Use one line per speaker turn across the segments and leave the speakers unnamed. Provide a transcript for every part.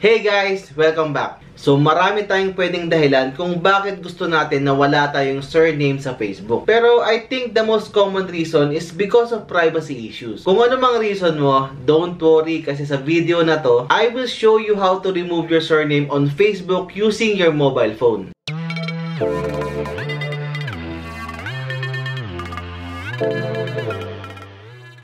Hey guys! Welcome back! So marami tayong pwedeng dahilan kung bakit gusto natin na wala tayong surname sa Facebook. Pero I think the most common reason is because of privacy issues. Kung ano mang reason mo, don't worry kasi sa video na to, I will show you how to remove your surname on Facebook using your mobile phone.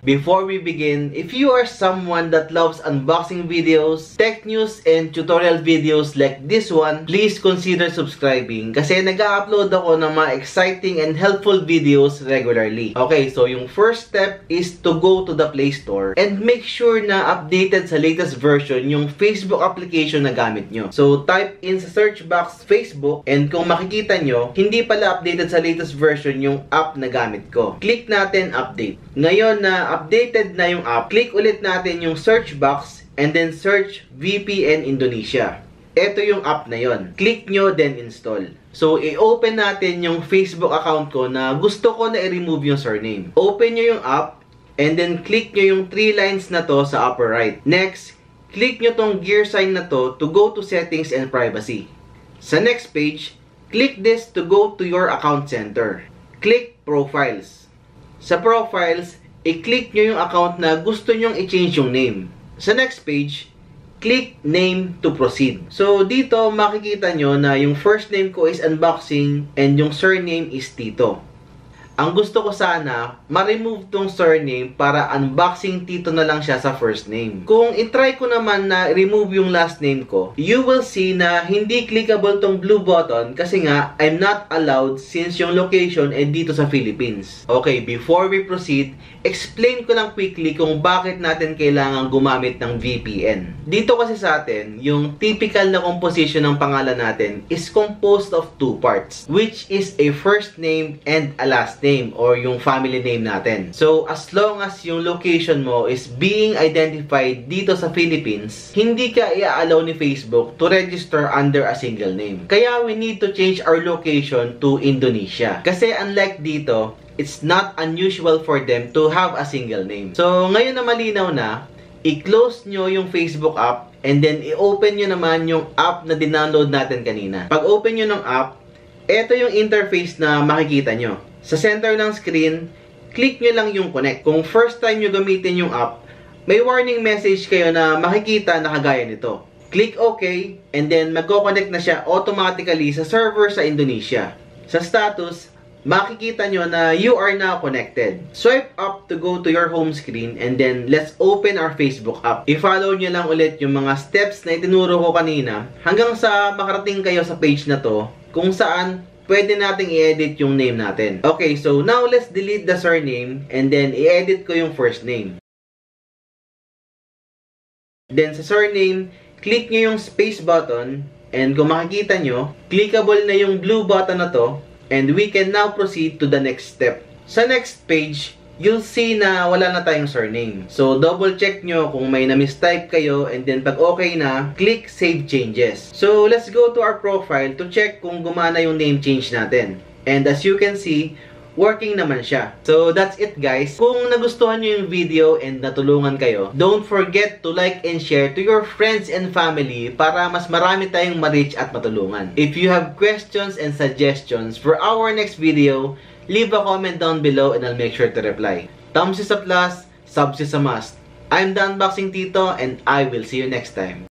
Before we begin, if you are someone that loves unboxing videos, tech news, and tutorial videos like this one, please consider subscribing kasi nag-upload ako ng mga exciting and helpful videos regularly. Okay, so yung first step is to go to the Play Store and make sure na updated sa latest version yung Facebook application na gamit nyo. So type in sa search box Facebook and kung makikita nyo, hindi pala updated sa latest version yung app na gamit ko. Click natin update. Ngayon na updated na yung app, click ulit natin yung search box and then search VPN Indonesia. Ito yung app na yon. Click nyo, then install. So, i-open natin yung Facebook account ko na gusto ko na i-remove yung surname. Open nyo yung app and then click nyo yung 3 lines na to sa upper right. Next, click nyo tong gear sign na to go to settings and privacy. Sa next page, click this to go to your account center. Click profiles. Sa profiles, i-click nyo yung account na gusto nyong i-change yung name. Sa next page, click name to proceed. So, dito makikita nyo na yung first name ko is Unboxing and yung surname is Tito. Ang gusto ko sana, ma-remove tong surname para Unboxing Tito na lang siya sa first name. Kung i-try ko naman na remove yung last name ko, you will see na hindi clickable tong blue button kasi nga, I'm not allowed since yung location ay dito sa Philippines. Okay, before we proceed, explain ko lang quickly kung bakit natin kailangan gumamit ng VPN. Dito kasi sa atin, yung typical na composition ng pangalan natin is composed of 2 parts, which is a first name and a last name or yung family name natin. So, as long as yung location mo is being identified dito sa Philippines, hindi ka i-allow ni Facebook to register under a single name. Kaya we need to change our location to Indonesia. Kasi unlike dito, it's not unusual for them to have a single name. So, ngayon na malinaw na, i-close nyo yung Facebook app and then i-open nyo naman yung app na dinownload natin kanina. Pag open nyo ng app, ito yung interface na makikita nyo. Sa center ng screen, click nyo lang yung connect. Kung first time nyo gamitin yung app, may warning message kayo na makikita na kagaya nito. Click OK, and then magko-connect na siya automatically sa server sa Indonesia. Sa status, makikita nyo na you are now connected. Swipe up to go to your home screen and then let's open our Facebook app. I-follow nyo lang ulit yung mga steps na itinuro ko kanina hanggang sa makarating kayo sa page na to kung saan pwede nating i-edit yung name natin. Okay, so now let's delete the surname and then i-edit ko yung first name. Then sa surname, click nyo yung space button and kung makikita nyo, clickable na yung blue button na to and we can now proceed to the next step. Sa next page, you'll see na wala na tayong surname. So, double check nyo kung may na-mistype kayo and then pag okay na, click Save Changes. So, let's go to our profile to check kung gumana yung name change natin. And as you can see, working naman siya. So, that's it guys. Kung nagustuhan nyo yung video and natulungan kayo, don't forget to like and share to your friends and family para mas marami tayong ma-reach at matulungan. If you have questions and suggestions for our next video, leave a comment down below and I'll make sure to reply. Thumbs is a plus, subs is a must. I'm the Unboxing Tito and I will see you next time.